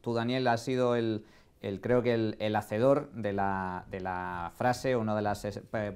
tú, Daniel, has sido creo que el hacedor de la frase, una de las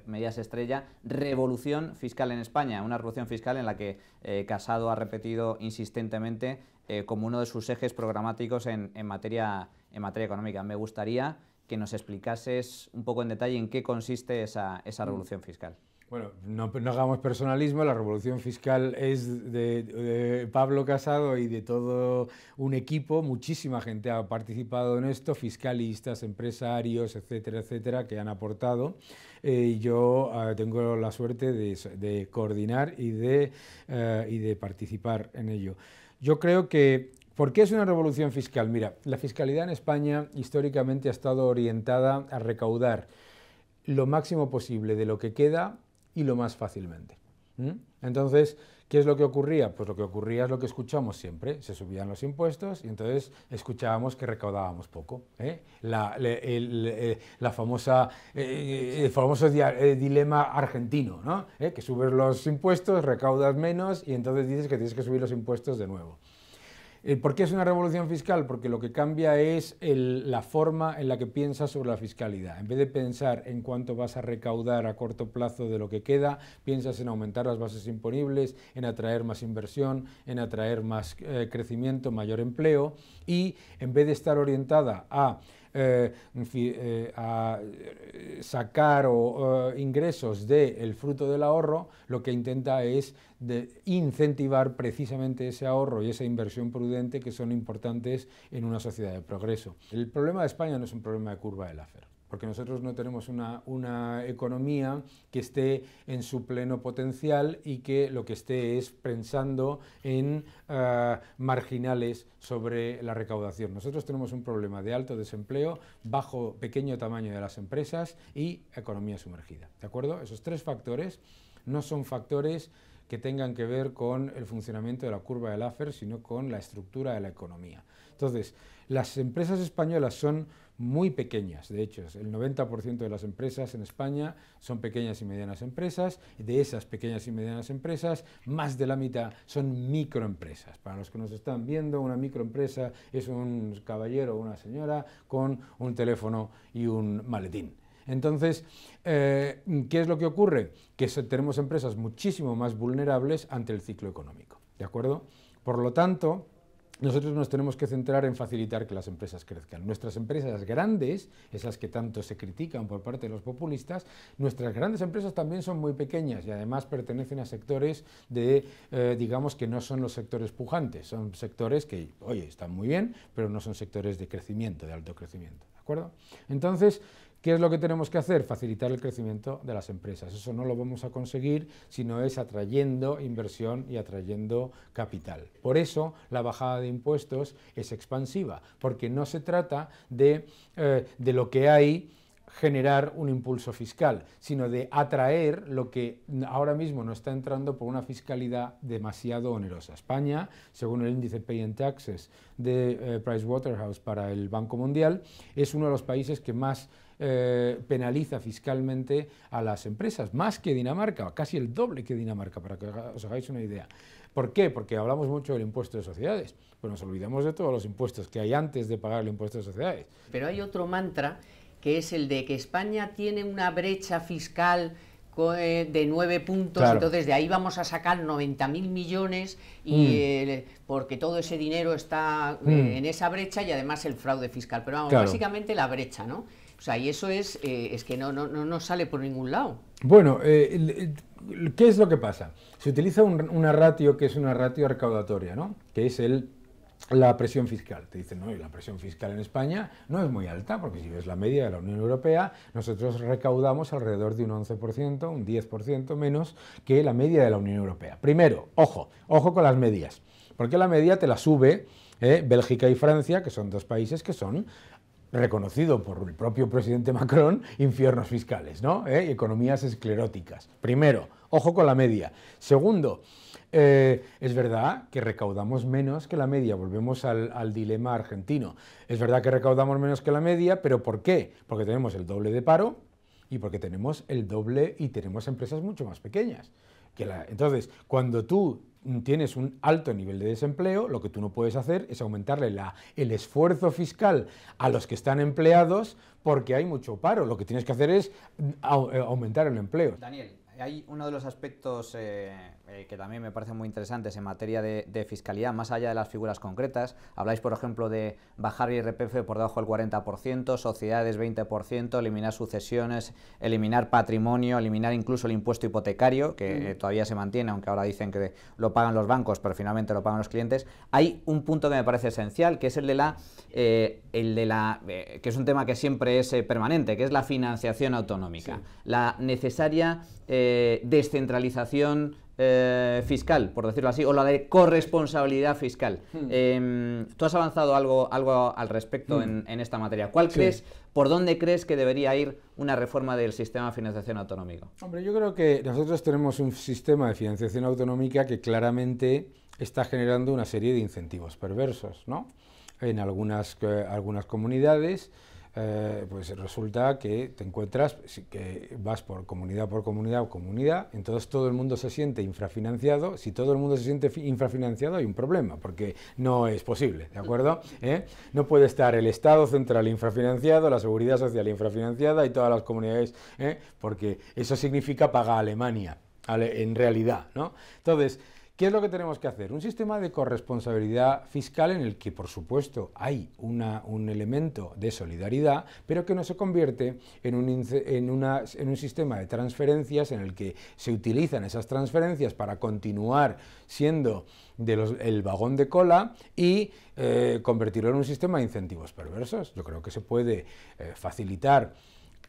medidas estrella, revolución fiscal en España, una revolución fiscal en la que Casado ha repetido insistentemente como uno de sus ejes programáticos en materia económica. Me gustaría que nos explicases un poco en detalle en qué consiste esa revolución fiscal. Bueno, no hagamos personalismo, la revolución fiscal es de Pablo Casado y de todo un equipo, muchísima gente ha participado en esto, fiscalistas, empresarios, etcétera, etcétera, que han aportado. Yo tengo la suerte de coordinar y de participar en ello. Yo creo que ¿por qué es una revolución fiscal? Mira, la fiscalidad en España históricamente ha estado orientada a recaudar lo máximo posible de lo que queda y lo más fácilmente. Entonces, ¿qué es lo que ocurría? Pues lo que ocurría es lo que escuchamos siempre, se subían los impuestos y entonces escuchábamos que recaudábamos poco. El famoso dilema argentino, ¿no? Que subes los impuestos, recaudas menos y entonces dices que tienes que subir los impuestos de nuevo. ¿Por qué es una revolución fiscal? Porque lo que cambia es la forma en la que piensas sobre la fiscalidad. En vez de pensar en cuánto vas a recaudar a corto plazo de lo que queda, piensas en aumentar las bases imponibles, en atraer más inversión, en atraer más crecimiento, mayor empleo, y en vez de estar orientada a sacar ingresos del fruto del ahorro, lo que intenta es incentivar precisamente ese ahorro y esa inversión prudente que son importantes en una sociedad de progreso. El problema de España no es un problema de curva de Laffer, porque nosotros no tenemos una economía que esté en su pleno potencial y que lo que esté es pensando en marginales sobre la recaudación. Nosotros tenemos un problema de alto desempleo, pequeño tamaño de las empresas y economía sumergida. ¿De acuerdo? Esos tres factores no son factores que tengan que ver con el funcionamiento de la curva de Laffer, sino con la estructura de la economía. Entonces, las empresas españolas son muy pequeñas, de hecho, el 90% de las empresas en España son pequeñas y medianas empresas, y de esas pequeñas y medianas empresas, más de la mitad son microempresas. Para los que nos están viendo, una microempresa es un caballero o una señora con un teléfono y un maletín. Entonces, ¿qué es lo que ocurre? Que tenemos empresas muchísimo más vulnerables ante el ciclo económico, ¿de acuerdo? Por lo tanto, nosotros nos tenemos que centrar en facilitar que las empresas crezcan. Nuestras empresas grandes, esas que tanto se critican por parte de los populistas, nuestras grandes empresas también son muy pequeñas y además pertenecen a sectores digamos que no son los sectores pujantes, son sectores que, oye, están muy bien, pero no son sectores de crecimiento, de alto crecimiento, ¿de acuerdo? Entonces, ¿qué es lo que tenemos que hacer? Facilitar el crecimiento de las empresas. Eso no lo vamos a conseguir si no es atrayendo inversión y atrayendo capital. Por eso la bajada de impuestos es expansiva, porque no se trata de lo que hay generar un impulso fiscal, sino de atraer lo que ahora mismo no está entrando por una fiscalidad demasiado onerosa. España, según el índice Pay and Taxes de Pricewaterhouse para el Banco Mundial, es uno de los países que más penaliza fiscalmente a las empresas, más que Dinamarca, casi el doble que Dinamarca, para que os hagáis una idea. ¿Por qué? Porque hablamos mucho del impuesto de sociedades, pero nos olvidamos de todos los impuestos que hay antes de pagar el impuesto de sociedades. Pero hay otro mantra, que es el de que España tiene una brecha fiscal de 9 puntos, claro. Entonces de ahí vamos a sacar 90.000 millones y porque todo ese dinero está en esa brecha y además el fraude fiscal. Pero vamos, claro. Básicamente la brecha, ¿no? O sea, y eso es que no sale por ningún lado. Bueno, ¿qué es lo que pasa? Se utiliza una ratio que es una ratio recaudatoria, ¿no? Que es la presión fiscal. Te dicen, no, y la presión fiscal en España no es muy alta, porque si ves la media de la Unión Europea, nosotros recaudamos alrededor de un 11%, un 10% menos que la media de la Unión Europea. Primero, ojo con las medias, porque la media te la sube Bélgica y Francia, que son dos países que son reconocido por el propio presidente Macron, infiernos fiscales, ¿no? Economías escleróticas. Primero, ojo con la media. Segundo, es verdad que recaudamos menos que la media, volvemos al dilema argentino. Es verdad que recaudamos menos que la media, pero ¿por qué? Porque tenemos el doble de paro y porque tenemos el doble y tenemos empresas mucho más pequeñas. Entonces, cuando tú tienes un alto nivel de desempleo, lo que tú no puedes hacer es aumentarle el esfuerzo fiscal a los que están empleados porque hay mucho paro. Lo que tienes que hacer es aumentar el empleo. Daniel, hay uno de los aspectos que también me parecen muy interesantes en materia de fiscalidad, más allá de las figuras concretas. Habláis, por ejemplo, de bajar IRPF por debajo del 40%, sociedades 20%, eliminar sucesiones, eliminar patrimonio, eliminar incluso el impuesto hipotecario, que todavía se mantiene, aunque ahora dicen que lo pagan los bancos, pero finalmente lo pagan los clientes. Hay un punto que me parece esencial, que es el de que es un tema que siempre es permanente, que es la financiación autonómica. Sí. La necesaria descentralización fiscal, por decirlo así, o la de corresponsabilidad fiscal. Tú has avanzado algo al respecto en esta materia. ¿Cuál crees, por dónde crees que debería ir una reforma del sistema de financiación autonómico? Hombre, yo creo que nosotros tenemos un sistema de financiación autonómica que claramente está generando una serie de incentivos perversos, ¿no? En algunas comunidades, pues resulta que te encuentras, que vas por comunidad, entonces todo el mundo se siente infrafinanciado. Si todo el mundo se siente infrafinanciado hay un problema, porque no es posible, ¿de acuerdo? No puede estar el Estado central infrafinanciado, la Seguridad Social infrafinanciada y todas las comunidades, porque eso significa pagar a Alemania, en realidad, ¿no? Entonces, ¿qué es lo que tenemos que hacer? Un sistema de corresponsabilidad fiscal en el que, por supuesto, hay un elemento de solidaridad, pero que no se convierte en un sistema de transferencias en el que se utilizan esas transferencias para continuar siendo el vagón de cola y convertirlo en un sistema de incentivos perversos. Yo creo que se puede facilitar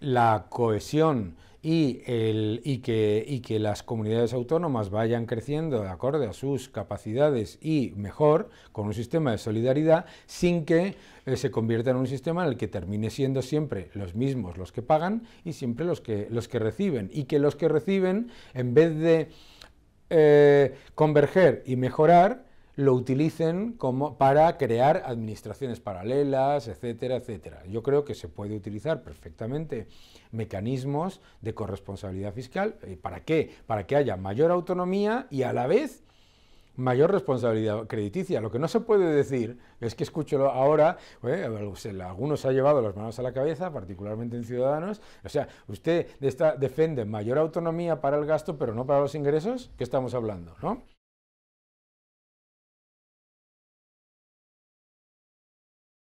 la cohesión y que las comunidades autónomas vayan creciendo de acuerdo a sus capacidades y mejor, con un sistema de solidaridad, sin que se convierta en un sistema en el que termine siendo siempre los mismos los que pagan y siempre los que reciben, y que los que reciben, en vez de converger y mejorar, lo utilicen para crear administraciones paralelas, etcétera, etcétera. Yo creo que se puede utilizar perfectamente mecanismos de corresponsabilidad fiscal. ¿Para qué? Para que haya mayor autonomía y a la vez mayor responsabilidad crediticia. Lo que no se puede decir es que escucho ahora, algunos ha llevado las manos a la cabeza, particularmente en Ciudadanos, o sea, usted defiende mayor autonomía para el gasto, pero no para los ingresos. ¿Qué estamos hablando, no?